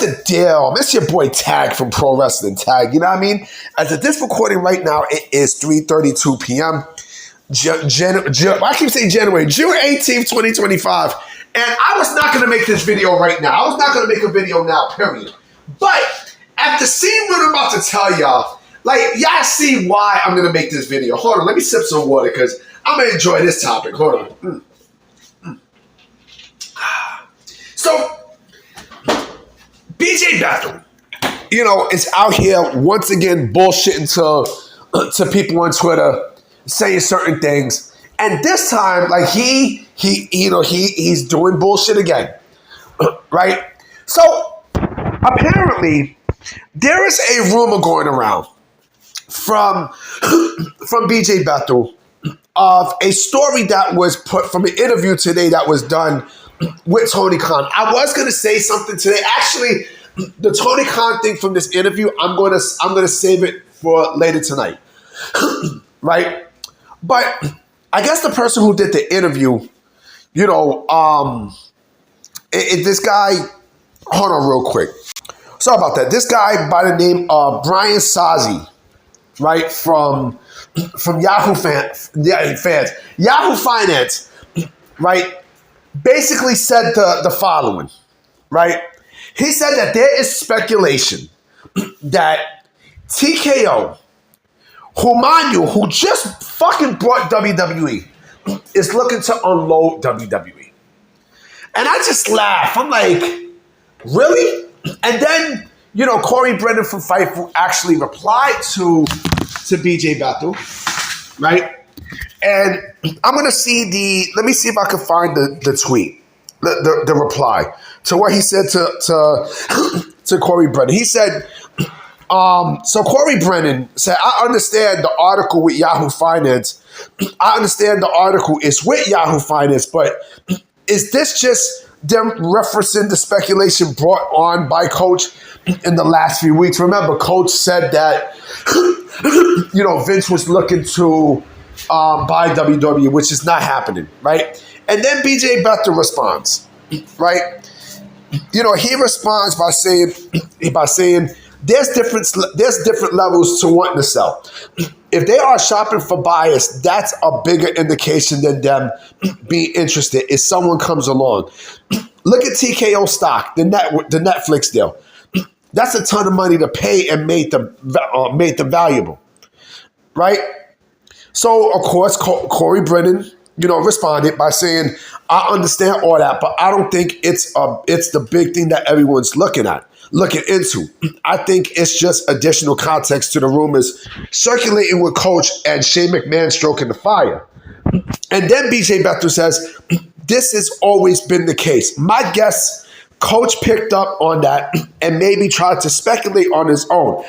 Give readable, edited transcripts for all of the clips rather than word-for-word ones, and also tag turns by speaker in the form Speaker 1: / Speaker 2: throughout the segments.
Speaker 1: the deal? It's your boy Tag from Pro Wrestling Tag. You know what I mean? As of this recording right now, it is 3:32 p.m. I keep saying January, June 18th, 2025. And I was not going to make this video right now. I was not going to make a video now, period. But after seeing what I'm about to tell y'all, like, y'all see why I'm going to make this video. Hold on, let me sip some water because I'm going to enjoy this topic. Hold on. So, BJ Bethel, you know, is out here once again bullshitting to people on Twitter, saying certain things, and this time, like he's doing bullshit again, right? So apparently, there is a rumor going around from BJ Bethel of a story that was put from an interview today that was done with Tony Khan. I was going to say something today. Actually, the Tony Khan thing from this interview, I'm going to save it for later tonight, right? But I guess the person who did the interview, you know, this guy. Hold on, real quick. Sorry about that. This guy by the name of Brian Sazi, right, from Yahoo Finance, right, basically said the following, right? He said that there is speculation that TKO, who just fucking brought WWE, is looking to unload WWE. And I just laugh. I'm like, really? And then, you know, Corey Brennan from Fightful actually replied to BJ Bethel, right? And I'm going to see let me see if I can find the tweet, the reply to what he said to Corey Brennan. He said, so Corey Brennan said, I understand the article with Yahoo Finance. I understand the article is with Yahoo Finance, but is this just them referencing the speculation brought on by Coach in the last few weeks? Remember, Coach said that, you know, Vince was looking to buy WWE, which is not happening, right? And then BJ Bethel responds, right? You know, he responds by saying there's different levels to wanting to sell. If they are shopping for buyers, that's a bigger indication than them being interested if someone comes along. Look at TKO stock, the Netflix deal. That's a ton of money to pay and made them valuable, right? So, of course, Corey Brennan, you know, responded by saying, I understand all that, but I don't think it's the big thing that everyone's looking into. I think it's just additional context to the rumors circulating with Coach and Shane McMahon stroking the fire. And then BJ Bethel says, this has always been the case. My guess, Coach picked up on that and maybe tried to speculate on his own.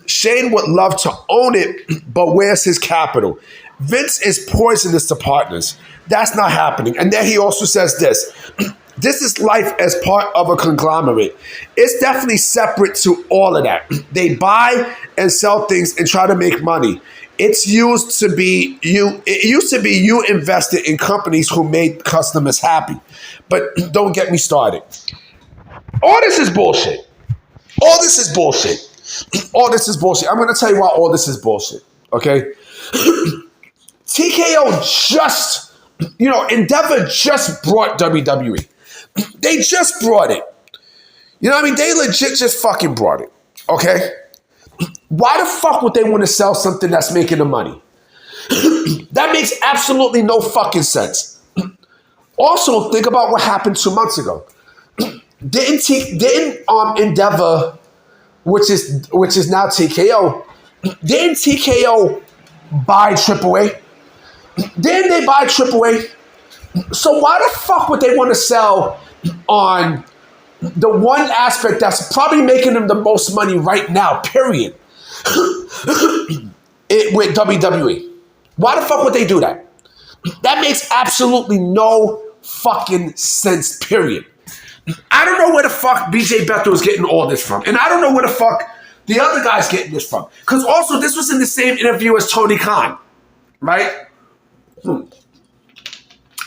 Speaker 1: Shane would love to own it, but where's his capital? Vince is poisonous to partners. That's not happening. And then he also says this. This is life as part of a conglomerate. It's definitely separate to all of that. They buy and sell things and try to make money. It used to be you invested in companies who made customers happy. But don't get me started. All this is bullshit. All this is bullshit. All this is bullshit. I'm going to tell you why all this is bullshit. Okay? TKO just, you know, Endeavor just brought WWE. They just brought it. You know what I mean? They legit just fucking brought it. Okay? Why the fuck would they want to sell something that's making them money? That makes absolutely no fucking sense. Also, think about what happened 2 months ago. Didn't Endeavor, which is now TKO, didn't TKO buy AAA? Didn't they buy AAA? So why the fuck would they want to sell on the one aspect that's probably making them the most money right now, period, with WWE? Why the fuck would they do that? That makes absolutely no fucking sense, period. I don't know where the fuck BJ Bethel is getting all this from. And I don't know where the fuck the other guy's getting this from. Because also, this was in the same interview as Tony Khan, right? I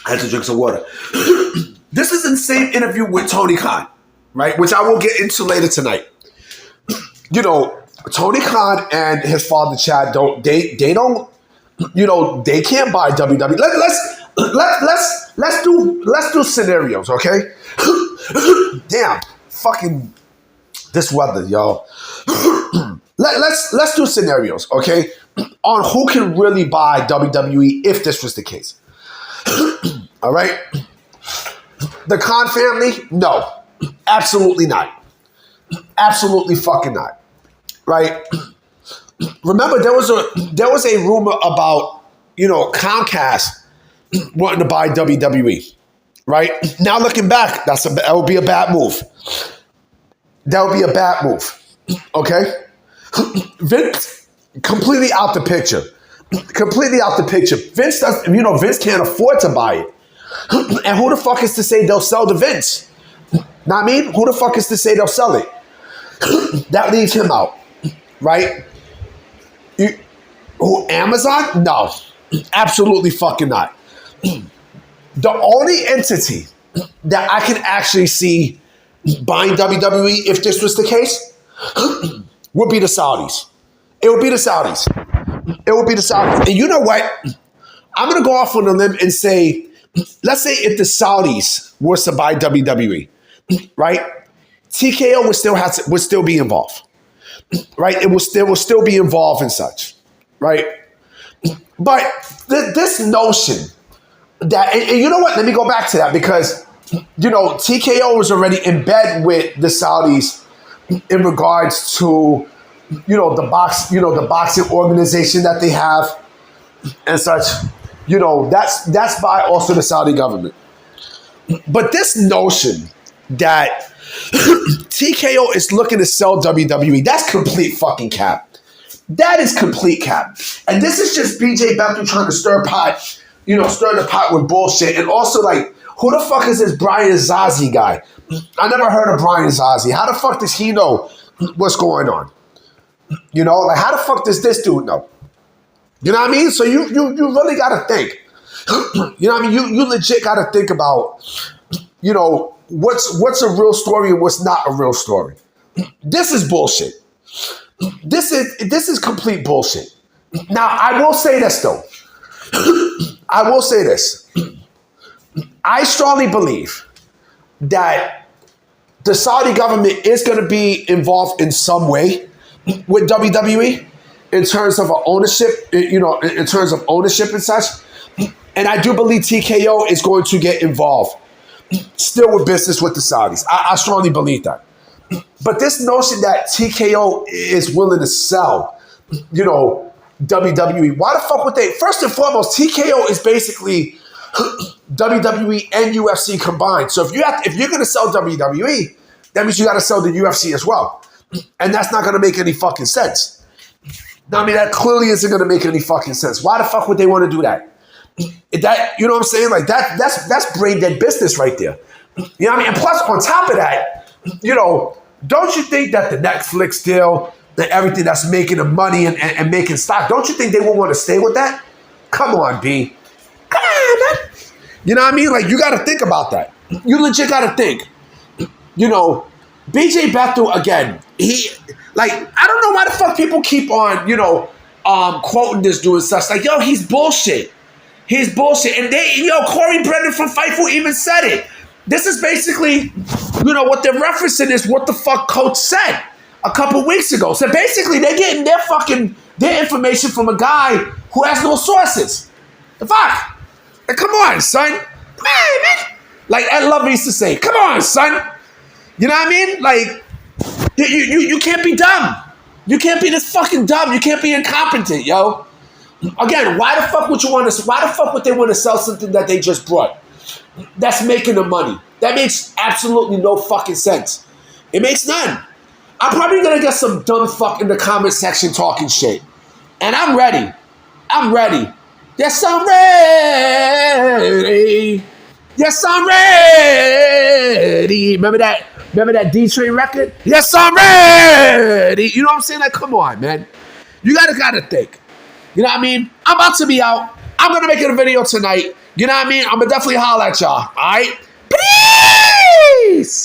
Speaker 1: had to drink some water. This is in the same interview with Tony Khan, right? Which I will get into later tonight. You know, Tony Khan and his father Chad they don't, you know, they can't buy WWE. Let's do scenarios, okay? Damn, fucking this weather, yo. Let's do scenarios, okay? On who can really buy WWE if this was the case. All right? The Khan family? No. Absolutely not. Absolutely fucking not. Right? Remember, there was a rumor about, you know, Comcast wanting to buy WWE. Right? Now looking back, that would be a bad move. That would be a bad move. Okay? Vince, completely out the picture. Completely out the picture. Vince can't afford to buy it. And who the fuck is to say they'll sell to Vince? Know what I mean? Who the fuck is to say they'll sell it? That leaves him out. Right? Amazon? No. Absolutely fucking not. The only entity that I can actually see buying WWE if this was the case would be the Saudis. It would be the Saudis. It would be the Saudis. And you know what? I'm going to go off on a limb and say, let's say if the Saudis was to buy WWE, right? TKO would still be involved, right? It will still be involved in such, right? But this notion that, and you know what? Let me go back to that because, you know, TKO was already in bed with the Saudis in regards to, you know, the boxing organization that they have and such. You know, that's by also the Saudi government. But this notion that TKO is looking to sell WWE, that's complete fucking cap. That is complete cap. And this is just BJ Bethel trying to stir the pot with bullshit. And also, like, who the fuck is this Brian Zazi guy? I never heard of Brian Zazi. How the fuck does he know what's going on? You know, like, how the fuck does this dude know? You know what I mean? So you really got to think. You know what I mean? You legit got to think about, you know, what's a real story and what's not a real story. This is bullshit. This is complete bullshit. Now, I will say this, though. I will say this. I strongly believe that the Saudi government is going to be involved in some way with WWE in terms of ownership, you know, in terms of ownership and such. And I do believe TKO is going to get involved still with business with the Saudis. I strongly believe that. But this notion that TKO is willing to sell, you know, WWE, why the fuck would they? First and foremost, TKO is basically WWE and UFC combined. So if you're going to sell WWE, that means you got to sell the UFC as well. And that's not going to make any fucking sense. I mean, that clearly isn't going to make any fucking sense. Why the fuck would they want to do that? That, you know what I'm saying? Like that's brain dead business right there. You know what I mean? And plus, on top of that, you know, don't you think that the Netflix deal, that everything that's making the money and making stock, don't you think they will want to stay with that? Come on, B. Come on, man. You know what I mean? Like, you got to think about that. You legit got to think. You know, BJ Bethel, again, I don't know why the fuck people keep on, you know, quoting this dude and such. Like, yo, he's bullshit. He's bullshit. And Corey Brennan from Fightful even said it. This is basically, you know, what they're referencing is what the fuck Coach said a couple weeks ago. So basically, they're getting their information from a guy who has no sources. The fuck? Like, come on, son. Come on, man. Like Ed Lover used to say, come on, son. You know what I mean? Like, you can't be dumb. You can't be this fucking dumb. You can't be incompetent, yo. Again, why the fuck would they want to sell something that they just brought? That's making them money. That makes absolutely no fucking sense. It makes none. I'm probably gonna get some dumb fuck in the comment section talking shit. And I'm ready. Yes, I'm ready. Yes, I'm ready. Remember that D-Train record? Yes, I'm ready. You know what I'm saying? Like, come on, man. You gotta think. You know what I mean? I'm about to be out. I'm going to make it a video tonight. You know what I mean? I'm going to definitely holler at y'all. All right? Peace!